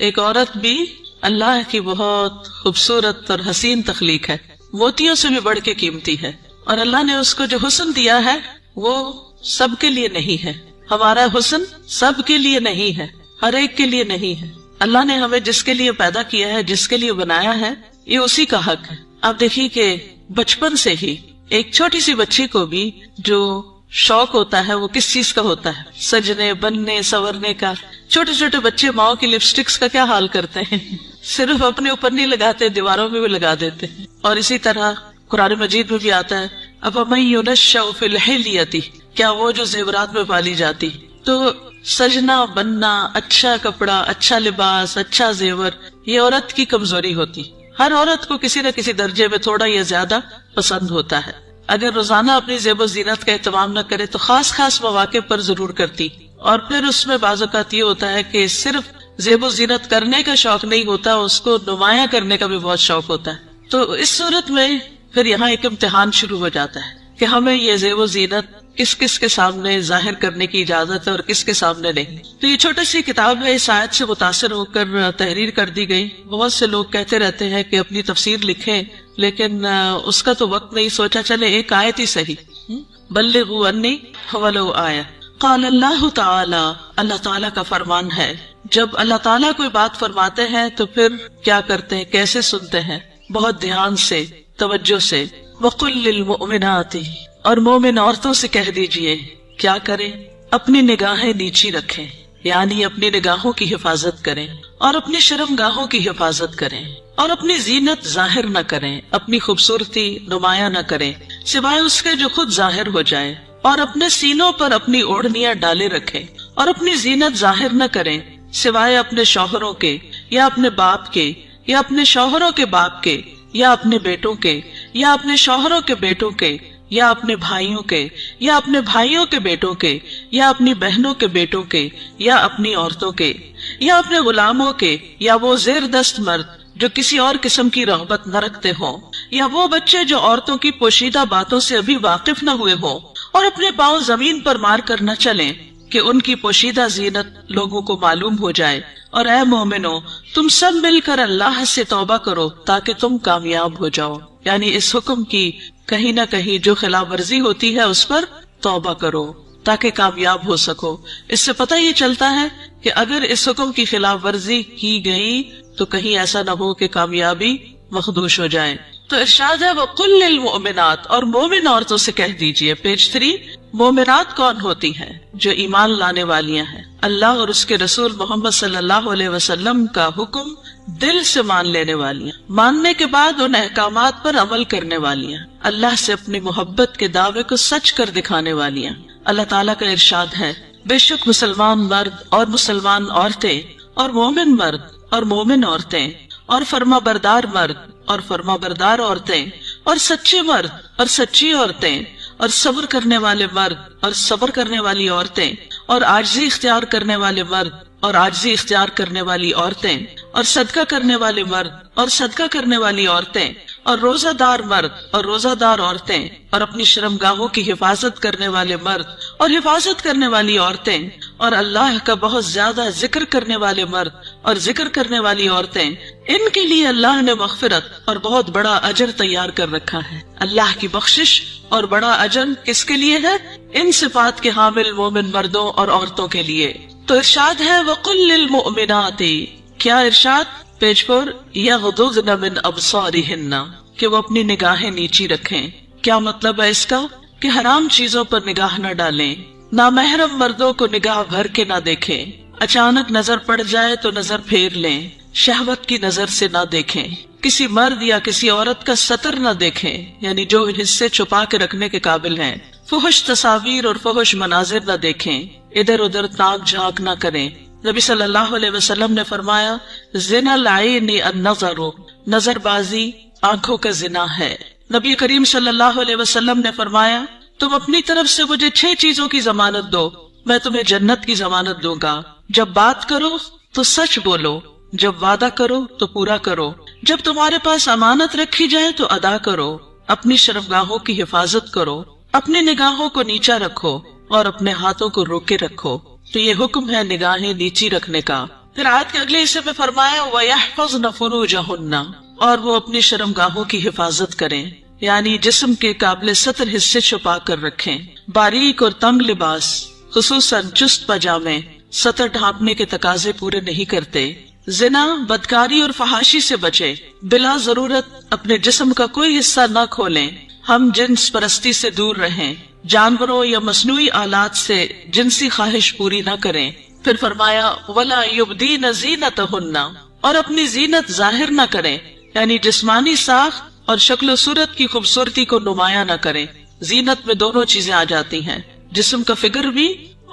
ایک عورت بھی اللہ کی بہت خوبصورت اور حسین تخلیق ہے، موتیوں سے بھی بڑھ کے قیمتی ہے، اور اللہ نے اس کو جو حسن دیا ہے وہ سب کے لیے نہیں ہے. ہمارا حسن سب کے لیے نہیں ہے، ہر ایک کے لیے نہیں ہے. اللہ نے ہمیں جس کے لیے پیدا کیا ہے، جس کے لیے بنایا ہے، یہ اسی کا حق ہے. آپ دیکھیے کہ بچپن سے ہی ایک چھوٹی سی بچی کو بھی جو شوق ہوتا ہے وہ کس چیز کا ہوتا ہے؟ سجنے، بننے، سورنے کا. چھوٹے چھوٹے بچے ماؤں کی لپسٹکس کا کیا حال کرتے ہیں، صرف اپنے اوپر نہیں لگاتے، دیواروں میں بھی لگا دیتے ہیں. اور اسی طرح قرآن مجید میں بھی آتا ہے افمن ينشأ في الحلیۃ، کیا وہ جو زیورات میں پالی جاتی. تو سجنا، بننا، اچھا کپڑا، اچھا لباس، اچھا زیور، یہ عورت کی کمزوری ہوتی. ہر عورت کو کسی نہ کسی درجے میں تھوڑا یا زیادہ پسند ہوتا ہے. اگر روزانہ اپنی زیب و زینت کا اہتمام نہ کرے تو خاص خاص مواقع پر ضرور کرتی. اور پھر اس میں بعض اوقات یہ ہوتا ہے کہ صرف زیب و زینت کرنے کا شوق نہیں ہوتا، اس کو نمایاں کرنے کا بھی بہت شوق ہوتا ہے. تو اس صورت میں پھر یہاں ایک امتحان شروع ہو جاتا ہے کہ ہمیں یہ زیب و زینت کس کس کے سامنے ظاہر کرنے کی اجازت ہے اور کس کے سامنے نہیں. تو یہ چھوٹی سی کتاب ہے، اس آیت سے متاثر ہو کر تحریر کر دی گئی. بہت سے لوگ کہتے رہتے ہیں کہ اپنی تفسیر لکھیں، لیکن اس کا تو وقت نہیں، سوچا چلے ایک آیت ہی صحیح. بلغوا انی ولو آیہ. قال اللہ تعالی، اللہ تعالیٰ کا فرمان ہے، جب اللہ تعالیٰ کوئی بات فرماتے ہیں تو پھر کیا کرتے ہیں، کیسے سنتے ہیں؟ بہت دھیان سے، توجہ سے. وقل للمؤمنات، اور مومن عورتوں سے کہہ دیجئے کیا کریں؟ اپنی نگاہیں نیچی رکھیں، یعنی اپنی نگاہوں کی حفاظت کریں، اور اپنی شرم گاہوں کی حفاظت کریں، اور اپنی زینت ظاہر نہ کریں، اپنی خوبصورتی نمایاں نہ کریں سوائے اس کے جو خود ظاہر ہو جائے، اور اپنے سینوں پر اپنی اوڑھنیاں ڈالے رکھیں، اور اپنی زینت ظاہر نہ کریں سوائے اپنے شوہروں کے یا اپنے باپ کے یا اپنے شوہروں کے باپ کے یا اپنے بیٹوں کے یا اپنے شوہروں کے بیٹوں کے یا اپنے بھائیوں کے یا اپنے بھائیوں کے بیٹوں کے یا اپنی بہنوں کے بیٹوں کے یا اپنی عورتوں کے یا اپنے غلاموں کے یا وہ زیر دست مرد جو کسی اور قسم کی رغبت نہ رکھتے ہوں یا وہ بچے جو عورتوں کی پوشیدہ باتوں سے ابھی واقف نہ ہوئے ہوں اور اپنے پاؤں زمین پر مار کر نہ چلیں کہ ان کی پوشیدہ زینت لوگوں کو معلوم ہو جائے. اور اے مومنو، تم سب مل کر اللہ سے توبہ کرو تاکہ تم کامیاب ہو جاؤ. یعنی اس حکم کی کہیں نہ کہیں جو خلاف ورزی ہوتی ہے اس پر توبہ کرو تاکہ کامیاب ہو سکو. اس سے پتہ یہ چلتا ہے کہ اگر اس حکم کی خلاف ورزی کی گئی تو کہیں ایسا نہ ہو کہ کامیابی مخدوش ہو جائے. تو ارشاد ہے وَقُلْ لِلْمُؤْمِنَاتِ، اور مومن عورتوں سے کہہ دیجئے. پیج 3. مومنات کون ہوتی ہیں؟ جو ایمان لانے والیاں ہیں، اللہ اور اس کے رسول محمد صلی اللہ علیہ وسلم کا حکم دل سے مان لینے والیاں، ماننے کے بعد ان احکامات پر عمل کرنے والیاں، اللہ سے اپنی محبت کے دعوے کو سچ کر دکھانے والیاں. اللہ تعالیٰ کا ارشاد ہے بے شک مسلمان مرد اور مسلمان عورتیں اور مومن مرد اور مومن عورتیں اور فرما بردار مرد اور فرما بردار عورتیں اور سچے مرد اور سچی عورتیں اور صبر کرنے والے مرد اور صبر کرنے والی عورتیں اور عاجزی اختیار کرنے والے مرد اور عاجزی اختیار کرنے والی عورتیں اور صدقہ کرنے والے مرد اور صدقہ کرنے والی عورتیں اور روزہ دار مرد اور روزہ دار عورتیں اور اپنی شرمگاہوں کی حفاظت کرنے والے مرد اور حفاظت کرنے والی عورتیں اور اللہ کا بہت زیادہ ذکر کرنے والے مرد اور ذکر کرنے والی عورتیں، ان کے لیے اللہ نے مغفرت اور بہت بڑا اجر تیار کر رکھا ہے. اللہ کی بخشش اور بڑا اجر کس کے لیے ہے؟ ان صفات کے حامل مومن مردوں اور عورتوں کے لیے. تو ارشاد ہے وَقُلْ لِلْمُؤْمِنَاتِ، کیا ارشاد؟ پیج 4. يَغْضُضْنَ مِنْ أَبْصَارِهِنَّ، کہ وہ اپنی نگاہیں نیچی رکھیں. کیا مطلب ہے اس کا؟ کہ حرام چیزوں پر نگاہ نہ ڈالیں، نامحرم مردوں کو نگاہ بھر کے نہ دیکھیں، اچانک نظر پڑ جائے تو نظر پھیر لیں، شہوت کی نظر سے نہ دیکھیں، کسی مرد یا کسی عورت کا سطر نہ دیکھیں، یعنی جو حصے چھپا کے رکھنے کے قابل ہیں، فحش تصاویر اور فحش مناظر نہ دیکھیں، ادھر ادھر تاک جھانک نہ کریں. نبی صلی اللہ علیہ وسلم نے فرمایا زنا العین النظر، نظر بازی آنکھوں کا زنا ہے. نبی کریم صلی اللہ علیہ وسلم نے فرمایا تم اپنی طرف سے مجھے 6 چیزوں کی ضمانت دو، میں تمہیں جنت کی ضمانت دوں گا. جب بات کرو تو سچ بولو، جب وعدہ کرو تو پورا کرو، جب تمہارے پاس امانت رکھی جائے تو ادا کرو، اپنی شرمگاہوں کی حفاظت کرو، اپنی نگاہوں کو نیچا رکھو اور اپنے ہاتھوں کو روکے رکھو. تو یہ حکم ہے نگاہیں نیچی رکھنے کا. پھر آیت کے اگلے حصے میں فرمایا وَيَحْفَظْنَ فُرُوجَهُنَّ، اور وہ اپنی شرمگاہوں کی حفاظت کریں، یعنی جسم کے قابل ستر حصے چھپا کر رکھیں۔ باریک اور تنگ لباس خصوصاً چست پاجامے سطر ڈھانپنے کے تقاضے پورے نہیں کرتے۔ زنا، بدکاری اور فحاشی سے بچے، بلا ضرورت اپنے جسم کا کوئی حصہ نہ کھولیں۔ ہم جنس پرستی سے دور رہیں، جانوروں یا مصنوعی آلات سے جنسی خواہش پوری نہ کریں۔ پھر فرمایا وَلَا يُبْدِينَ زِينَتَهُنَّ، اور اپنی زینت ظاہر نہ کریں، یعنی جسمانی ساخت اور شکل و صورت کی خوبصورتی کو نمایاں نہ کریں۔ زینت میں دونوں چیزیں آ جاتی ہیں، جسم کا فگر بھی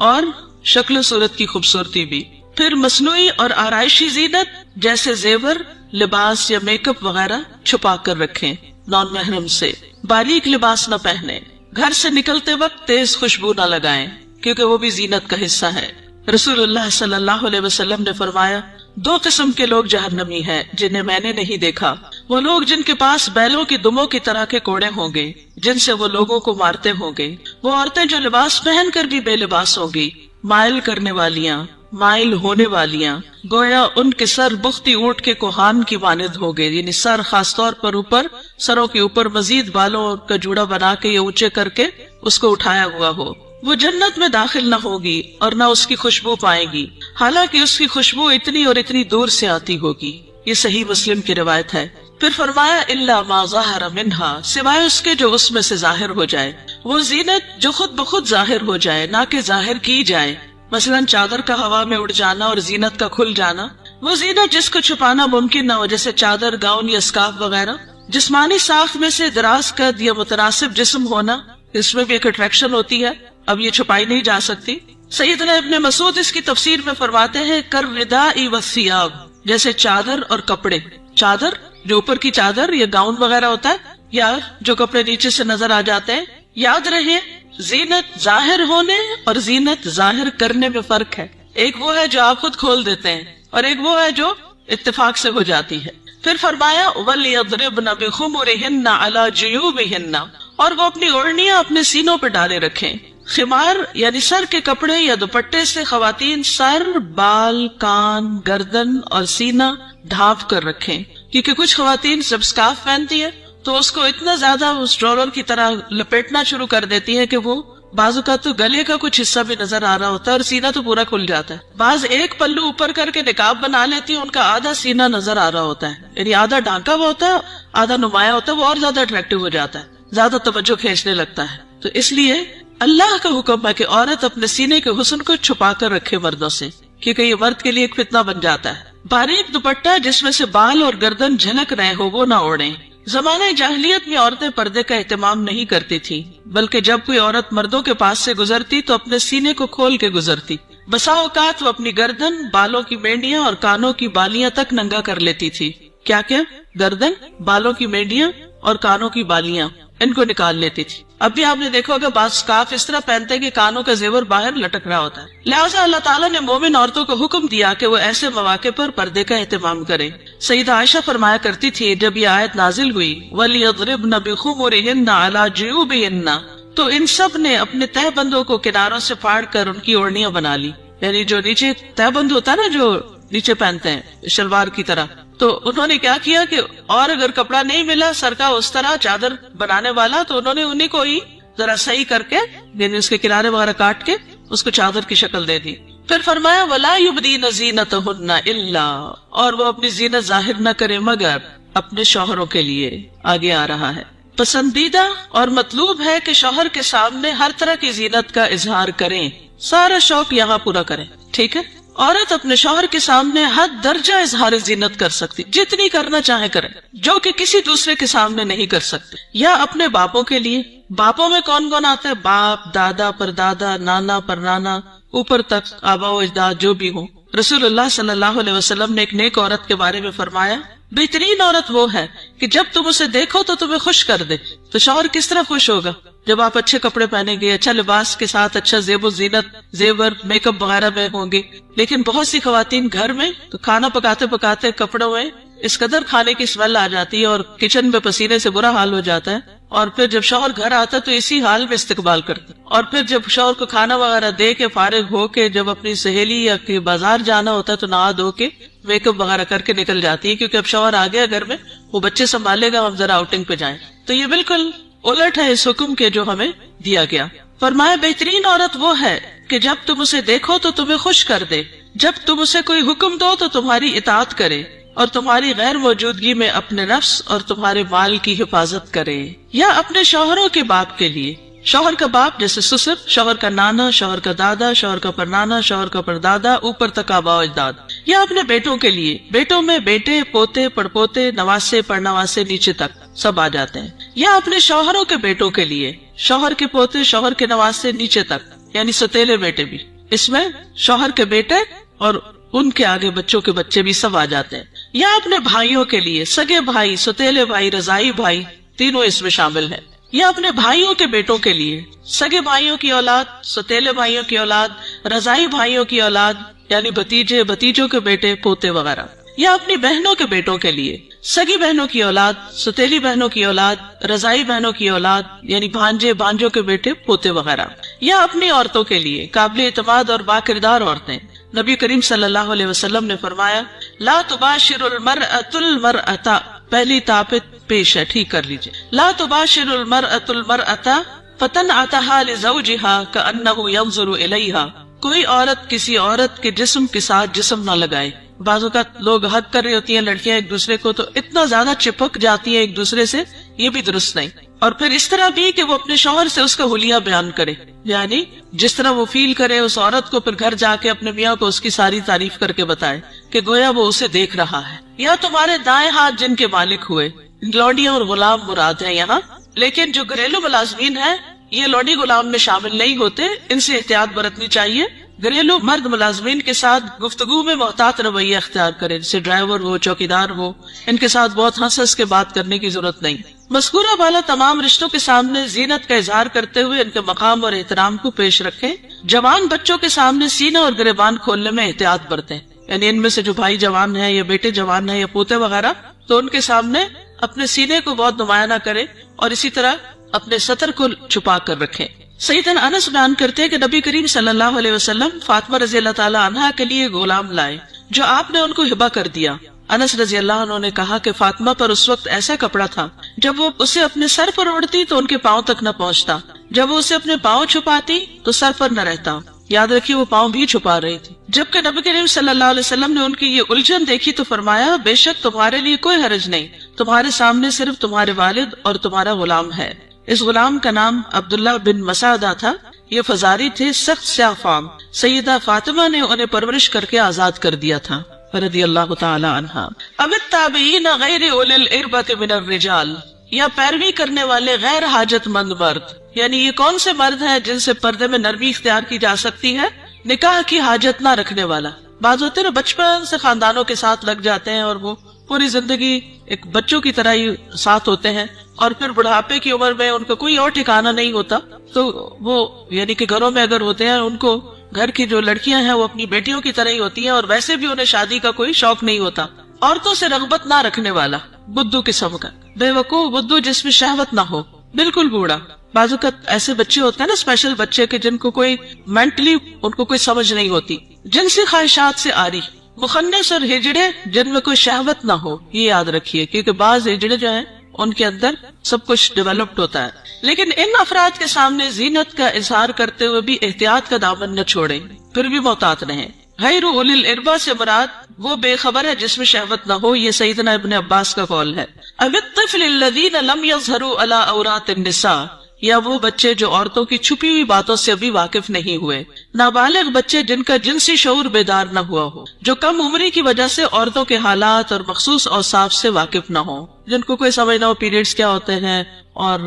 اور شکل و صورت کی خوبصورتی بھی۔ پھر مصنوعی اور آرائشی زینت جیسے زیور، لباس یا میک اپ وغیرہ چھپا کر رکھیں، نان محرم سے۔ باریک لباس نہ پہنیں، گھر سے نکلتے وقت تیز خوشبو نہ لگائیں، کیونکہ وہ بھی زینت کا حصہ ہے۔ رسول اللہ صلی اللہ علیہ وسلم نے فرمایا 2 قسم کے لوگ جہنمی ہیں جنہیں میں نے نہیں دیکھا، وہ لوگ جن کے پاس بیلوں کی دموں کی طرح کے کوڑے ہوں گے جن سے وہ لوگوں کو مارتے ہوں گے، وہ عورتیں جو لباس پہن کر بھی بے لباس ہوں گی، مائل کرنے والیاں، مائل ہونے والیاں، گویا ان کے سر بختی اونٹ کے کوہان کی مانند ہو گئے، یعنی سر خاص طور پر اوپر، سروں کے اوپر مزید بالوں کا جوڑا بنا کے یا اونچے کر کے اس کو اٹھایا ہوا ہو۔ وہ جنت میں داخل نہ ہوگی اور نہ اس کی خوشبو پائے گی، حالانکہ اس کی خوشبو اتنی اور اتنی دور سے آتی ہوگی۔ یہ صحیح مسلم کی روایت ہے۔ پھر فرمایا الا ما ظاہر منہا، سوائے اس کے جو اس میں سے ظاہر ہو جائے، وہ زینت جو خود بخود ظاہر ہو جائے، نہ کہ ظاہر کی جائے، مثلا چادر کا ہوا میں اڑ جانا اور زینت کا کھل جانا۔ وہ زینت جس کو چھپانا ممکن نہ ہو، جیسے چادر، گاؤن یا اسکارف وغیرہ۔ جسمانی ساخت میں سے دراز قد یا متناسب جسم ہونا، اس میں بھی ایک اٹریکشن ہوتی ہے، اب یہ چھپائی نہیں جا سکتی۔ سیدنا ابن مسعود اس کی تفسیر میں فرماتے ہیں کالرداء والثیاب، جیسے چادر اور کپڑے۔ چادر جو اوپر کی چادر یا گاؤن وغیرہ ہوتا ہے، یا جو کپڑے نیچے سے نظر آ جاتے ہیں۔ یاد رہے زینت ظاہر ہونے اور زینت ظاہر کرنے میں فرق ہے۔ ایک وہ ہے جو آپ خود کھول دیتے ہیں، اور ایک وہ ہے جو اتفاق سے ہو جاتی ہے۔ پھر فرمایا وَلْيَضْرِبْنَ بِخُمُرِهِنَّ عَلَى جُيُوبِهِنَّ، اور وہ اپنی اوڑھنیاں اپنے سینوں پہ ڈالے رکھیں۔ خمار یعنی سر کے کپڑے یا دوپٹے سے خواتین سر، بال، کان، گردن اور سینہ ڈھانپ کر رکھیں، کیونکہ کچھ خواتین جب اسکارف پہنتی ہے تو اس کو اتنا زیادہ اس ڈرولر کی طرح لپیٹنا شروع کر دیتی ہے کہ وہ بعض اوقات تو گلے کا کچھ حصہ بھی نظر آ رہا ہوتا ہے اور سینہ تو پورا کھل جاتا ہے۔ بعض ایک پلو اوپر کر کے نقاب بنا لیتی ہیں، ان کا آدھا سینہ نظر آ رہا ہوتا ہے، یعنی آدھا ڈھانکا ہوا ہوتا ہے، آدھا نمایاں ہوتا ہے، وہ اور زیادہ اٹریکٹیو ہو جاتا ہے، زیادہ توجہ کھینچنے لگتا ہے۔ تو اس لیے اللہ کا حکم ہے کہ عورت اپنے سینے کے حسن کو چھپا کر رکھے مردوں سے، کیونکہ یہ مرد کے لیے ایک فتنہ بن جاتا ہے۔ باریک دوپٹہ جس میں سے بال اور گردن جھلک رہے ہو وہ نہ اوڑھیں۔ زمانہ جاہلیت میں عورتیں پردے کا اہتمام نہیں کرتی تھی، بلکہ جب کوئی عورت مردوں کے پاس سے گزرتی تو اپنے سینے کو کھول کے گزرتی۔ بسا اوقات وہ اپنی گردن، بالوں کی مینڈیاں اور کانوں کی بالیاں تک ننگا کر لیتی تھی۔ کیا کیا؟ گردن، بالوں کی مینڈیاں اور کانوں کی بالیاں، ان کو نکال لیتی تھی۔ اب بھی آپ نے دیکھا ہوگا بعض اسکارف اس طرح پہنتے ہیں کہ کانوں کا زیور باہر لٹک رہا ہوتا ہے۔ لہٰذا اللہ تعالیٰ نے مومن عورتوں کو حکم دیا کہ وہ ایسے مواقع پر پردے کا اہتمام کریں۔ سیدہ عائشہ فرمایا کرتی تھی جب یہ آیت نازل ہوئی وَلْيَضْرِبْنَ بِخُمُرِهِنَّ عَلَى جُيُوبِهِنَّ، تو ان سب نے اپنے تہ بندوں کو کناروں سے پھاڑ کر ان کی اوڑھنیاں بنا لی، یعنی جو نیچے تہ بند ہوتا ہے نا، جو نیچے پہنتے ہیں شلوار کی طرح، تو انہوں نے کیا کیا کہ اور اگر کپڑا نہیں ملا سر کا اس طرح چادر بنانے والا، تو انہوں نے انہیں کو ہی ذرا صحیح کر کے، یعنی اس کے کنارے وغیرہ کاٹ کے اس کو چادر کی شکل دے دی۔ پھر فرمایا وَلَا يُبْدِينَ زِينَتَهُنَّ إِلَّا، اور وہ اپنی زینت ظاہر نہ کرے مگر اپنے شوہروں کے لیے۔ آگے آ رہا ہے پسندیدہ اور مطلوب ہے کہ شوہر کے سامنے ہر طرح کی زینت کا اظہار کریں، سارا شوق یہاں پورا کریں، ٹھیک ہے۔ عورت اپنے شوہر کے سامنے حد درجہ اظہار زینت کر سکتی، جتنی کرنا چاہے کرے، جو کہ کسی دوسرے کے سامنے نہیں کر سکتے۔ یا اپنے باپوں کے لیے، باپوں میں کون کون آتے ہیں؟ باپ، دادا، پردادا، نانا، پرنانا، اوپر تک آبا و اجداد جو بھی ہوں۔ رسول اللہ صلی اللہ علیہ وسلم نے ایک نیک عورت کے بارے میں فرمایا بہترین عورت وہ ہے کہ جب تم اسے دیکھو تو تمہیں خوش کر دے۔ تو شوہر کس طرح خوش ہوگا؟ جب آپ اچھے کپڑے پہنے گے، اچھا لباس کے ساتھ اچھا زیب و زینت، زیور، میک اپ وغیرہ میں ہوں گے۔ لیکن بہت سی خواتین گھر میں تو کھانا پکاتے پکاتے کپڑوں میں اس قدر کھانے کی اسمیل آ جاتی ہے اور کچن میں پسینے سے برا حال ہو جاتا ہے اور پھر جب شوہر گھر آتا تو اسی حال میں استقبال کرتا، اور پھر جب شوہر کو کھانا وغیرہ دے کے فارغ ہو کے جب اپنی سہیلی یا کہ بازار جانا ہوتا ہے تو نہا دھو کے میک اپ وغیرہ کر کے نکل جاتی ہے، کیونکہ اب شوہر آ گیا گھر میں، وہ بچے سنبھالے گا، ہم ذرا آؤٹنگ پہ جائیں. تو یہ بالکل الٹ ہے اس حکم کے جو ہمیں دیا گیا. فرمایا بہترین عورت وہ ہے کہ جب تم اسے دیکھو تو تمہیں خوش کر دے، جب تم اسے کوئی حکم دو تو تمہاری اطاعت کرے، اور تمہاری غیر موجودگی میں اپنے نفس اور تمہارے مال کی حفاظت کرے. یا اپنے شوہروں کے باپ کے لیے، شوہر کا باپ جیسے سسر، شوہر کا نانا، شوہر کا دادا، شوہر کا پرنانا، شوہر کا پردادا، اوپر تک آباء و اجداد. یا اپنے بیٹوں کے لیے، بیٹوں میں بیٹے، پوتے، پڑپوتے، نواسے، پڑنواسے نیچے تک سب آ جاتے ہیں. یا اپنے شوہروں کے بیٹوں کے لیے، شوہر کے پوتے، شوہر کے نواسے نیچے تک، یعنی ستیلے بیٹے بھی. اس میں شوہر کے بیٹے اور ان کے آگے بچوں کے بچے بھی سب آ جاتے ہیں. یا اپنے بھائیوں کے لیے، سگے بھائی، ستیلے بھائی، رضائی بھائی، تینوں اس میں شامل ہیں. یا اپنے بھائیوں کے بیٹوں کے لیے، سگے بھائیوں کی اولاد، ستیلے بھائیوں کی اولاد، رضائی بھائیوں کی اولاد، یعنی بھتیجے، بھتیجوں کے بیٹے، پوتے وغیرہ. یا اپنی بہنوں کے بیٹوں کے لیے، سگی بہنوں کی اولاد، ستیلی بہنوں کی اولاد، رضائی بہنوں کی اولاد، یعنی بھانجے، بھانجوں کے بیٹے، پوتے وغیرہ. یا اپنی عورتوں کے لیے، قابل اعتماد اور باکردار عورتیں. نبی کریم صلی اللہ علیہ وسلم نے فرمایا لا تباشر المرأة المرأة، پہلی تاپت پیش ہے، ٹھیک کر لیجئے. لا تباشر المرأة المرأة فتنعتها لزوجها كأنه ينظر إليها، کوئی عورت کسی عورت کے جسم کے ساتھ جسم نہ لگائے. بعض اوقات لوگ حق کر رہی ہوتی ہیں لڑکیاں ایک دوسرے کو تو اتنا زیادہ چپک جاتی ہیں ایک دوسرے سے، یہ بھی درست نہیں. اور پھر اس طرح بھی کہ وہ اپنے شوہر سے اس کا حلیہ بیان کرے، یعنی جس طرح وہ فیل کرے اس عورت کو، پھر گھر جا کے اپنے میاں کو اس کی ساری تعریف کر کے بتائے کہ گویا وہ اسے دیکھ رہا ہے. یا تمہارے دائیں ہاتھ جن کے مالک ہوئے، لوڈیاں اور غلام مراد ہیں یہاں، لیکن جو گھریلو ملازمین ہیں یہ لوڈی غلام میں شامل نہیں ہوتے، ان سے احتیاط برتنی چاہیے. گھریلو مرد ملازمین کے ساتھ گفتگو میں محتاط رویہ اختیار کرے، جیسے ڈرائیور ہو، چوکیدار ہو، ان کے ساتھ بہت ہنس ہنس کے بات کرنے کی ضرورت نہیں. مذکورہ بالا تمام رشتوں کے سامنے زینت کا اظہار کرتے ہوئے ان کے مقام اور احترام کو پیش رکھیں. جوان بچوں کے سامنے سینہ اور گریبان کھولنے میں احتیاط برتیں، یعنی ان میں سے جو بھائی جوان ہیں یا بیٹے جوان ہیں یا پوتے وغیرہ، تو ان کے سامنے اپنے سینے کو بہت نمایاں نہ کرے، اور اسی طرح اپنے سطر کو چھپا کر رکھیں. سیدنا انس بیان کرتے ہیں کہ نبی کریم صلی اللہ علیہ وسلم فاطمہ رضی اللہ تعالی عنہا کے لیے غلام لائے جو آپ نے ان کو ہبہ کر دیا. انس رضی اللہ عنہ نے کہا کہ فاطمہ پر اس وقت ایسا کپڑا تھا جب وہ اسے اپنے سر پر اوڑھتی تو ان کے پاؤں تک نہ پہنچتا، جب وہ اسے اپنے پاؤں چھپاتی تو سر پر نہ رہتا. یاد رکھیے وہ پاؤں بھی چھپا رہی تھی. جبکہ نبی کریم صلی اللہ علیہ وسلم نے ان کی یہ الجھن دیکھی تو فرمایا بے شک تمہارے لیے کوئی حرج نہیں، تمہارے سامنے صرف تمہارے والد اور تمہارا غلام ہے. اس غلام کا نام عبداللہ بن مسعدہ تھا. یہ فزاری تھے، سخت سیاہ فام. سیدہ فاطمہ نے انہیں پرورش کر کے آزاد کر دیا تھا رضی اللہ تعالی عنہا. اب التابعین غیر اولی الاربۃ من الرجال، یا پیروی کرنے والے غیر حاجت مند مرد، یعنی یہ کون سے مرد ہیں جن سے پردے میں نرمی اختیار کی جا سکتی ہے؟ نکاح کی حاجت نہ رکھنے والا. بعض ہوتے ہیں بچپن سے خاندانوں کے ساتھ لگ جاتے ہیں اور وہ پوری زندگی ایک بچوں کی طرح ہی ساتھ ہوتے ہیں، اور پھر بڑھاپے کی عمر میں ان کا کوئی اور ٹھکانہ نہیں ہوتا، تو وہ یعنی کہ گھروں میں اگر ہوتے ہیں ان کو گھر کی جو لڑکیاں ہیں وہ اپنی بیٹیوں کی طرح ہی ہوتی ہیں، اور ویسے بھی انہیں شادی کا کوئی شوق نہیں ہوتا. عورتوں سے رغبت نہ رکھنے والا، بدھو قسم کا، بے وقوف بدھو جس میں شہوت نہ ہو، بالکل بوڑھا. بعض اوقات ایسے بچے ہوتے ہیں نا، اسپیشل بچے کہ جن کو کوئی مینٹلی ان کو کوئی سمجھ نہیں ہوتی، جنسی خواہشات سے آری، مخنث اور ہجڑے جن میں کوئی شہوت نہ ہو. یہ یاد رکھیے، کیونکہ بعض ہجڑے جو ہیں ان کے اندر سب کچھ ڈیولپڈ ہوتا ہے. لیکن ان افراد کے سامنے زینت کا اظہار کرتے ہوئے بھی احتیاط کا دامن نہ چھوڑیں، پھر بھی محتاط رہیں. غیر اولی الاربہ سے مراد وہ بے خبر ہے جس میں شہوت نہ ہو. یہ سیدنا ابن عباس کا قول ہے. اب الطفل الذین لم یظہروا علی عورات النساء، یا وہ بچے جو عورتوں کی چھپی ہوئی باتوں سے ابھی واقف نہیں ہوئے. نابالغ بچے جن کا جنسی شعور بیدار نہ ہوا ہو، جو کم عمری کی وجہ سے عورتوں کے حالات اور مخصوص اوصاف سے واقف نہ ہو، جن کو کوئی سمجھ نہ ہو پیریڈز کیا ہوتے ہیں، اور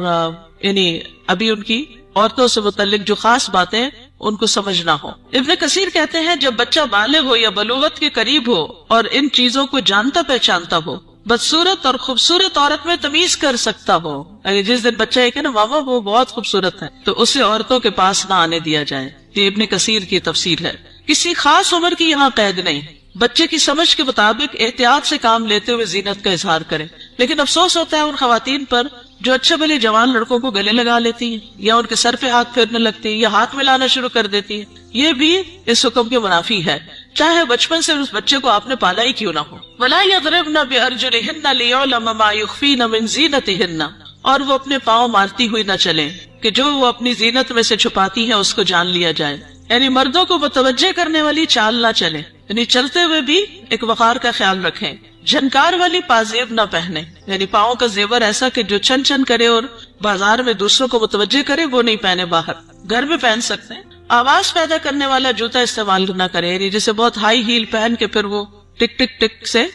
یعنی ابھی ان کی عورتوں سے متعلق جو خاص باتیں ان کو سمجھ نہ ہو. ابن کثیر کہتے ہیں جب بچہ بالغ ہو یا بلوغت کے قریب ہو اور ان چیزوں کو جانتا پہچانتا ہو، بدصورت اور خوبصورت عورت میں تمیز کر سکتا ہو. جس دن بچہ یہ کہ نا ماما وہ بہت خوبصورت ہے، تو اسے عورتوں کے پاس نہ آنے دیا جائے. یہ ابن کثیر کی تفسیر ہے. کسی خاص عمر کی یہاں قید نہیں، بچے کی سمجھ کے مطابق احتیاط سے کام لیتے ہوئے زینت کا اظہار کریں. لیکن افسوس ہوتا ہے ان خواتین پر جو اچھے بھلے جوان لڑکوں کو گلے لگا لیتی ہیں یا ان کے سر پہ ہاتھ پھیرنے لگتی ہیں یا ہاتھ ملانا شروع کر دیتی ہے، یہ بھی اس حکم کے منافی ہے، چاہے بچپن سے اس بچے کو آپ نے پالا ہی کیوں نہ ہو۔ وَلَا يَضْرِبْنَ بِأَرْجُلِهِنَّ لِيُعْلَمَ مَا يُخْفِينَ مِنْ زِينَتِهِنَّ، اور وہ اپنے پاؤں مارتی ہوئی نہ چلیں کہ جو وہ اپنی زینت میں سے چھپاتی ہیں اس کو جان لیا جائے، یعنی مردوں کو متوجہ کرنے والی چال نہ چلیں، یعنی چلتے ہوئے بھی ایک وقار کا خیال رکھیں، جھنکار والی پازیب نہ پہنے، یعنی پاؤں کا زیور ایسا کہ جو چن چن کرے اور بازار میں دوسروں کو متوجہ کرے وہ نہیں پہنے، باہر گھر میں پہن سکتے ہیں۔ آواز پیدا کرنے والا جوتا استعمال نہ کرے، یعنی جیسے بہت ہائی ہیل پہن کے پھر وہ ٹک ٹک ٹک سے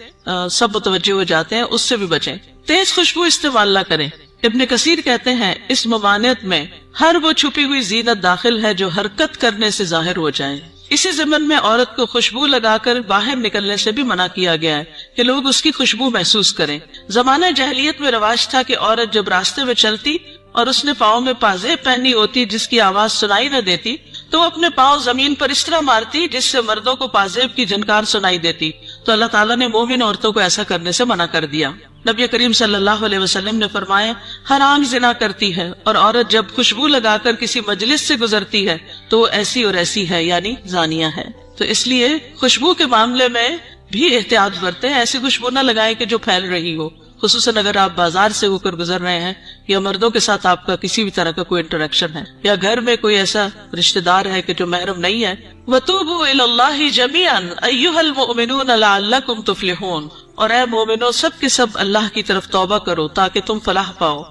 سب متوجہ ہو جاتے ہیں، اس سے بھی بچیں۔ تیز خوشبو استعمال نہ کریں۔ ابن کثیر کہتے ہیں اس ممانعت میں ہر وہ چھپی ہوئی زینت داخل ہے جو حرکت کرنے سے ظاہر ہو جائے۔ اسی ضمن میں عورت کو خوشبو لگا کر باہر نکلنے سے بھی منع کیا گیا ہے کہ لوگ اس کی خوشبو محسوس کریں۔ زمانہ جاہلیت میں رواج تھا کہ عورت جب راستے میں چلتی اور اس نے پاؤں میں پازیب پہنی ہوتی جس کی آواز سنائی نہ دیتی تو وہ اپنے پاؤں زمین پر اس طرح مارتی جس سے مردوں کو پازیب کی جھنکار سنائی دیتی، تو اللہ تعالیٰ نے مومن عورتوں کو ایسا کرنے سے منع کر دیا۔ نبی کریم صلی اللہ علیہ وسلم نے فرمایا ہر آنکھ زنا کرتی ہے، اور عورت جب خوشبو لگا کر کسی مجلس سے گزرتی ہے تو وہ ایسی اور ایسی ہے، یعنی زانیہ ہے۔ تو اس لیے خوشبو کے معاملے میں بھی احتیاط برتیں، ایسی خوشبو نہ لگائیں کہ جو پھیل رہی ہو، خصوصاً اگر آپ بازار سے ہو کر گزر رہے ہیں یا مردوں کے ساتھ آپ کا کسی بھی طرح کا کوئی انٹریکشن ہے یا گھر میں کوئی ایسا رشتہ دار ہے کہ جو محرم نہیں ہے۔ وَتُوبُوا إِلَى اللَّهِ جَمِيعًا أَيُّهَا الْمُؤْمِنُونَ لَعَلَّكُمْ تُفْلِحُونَ، اور اے مومنو سب کے سب اللہ کی طرف توبہ کرو تاکہ تم فلاح پاؤ۔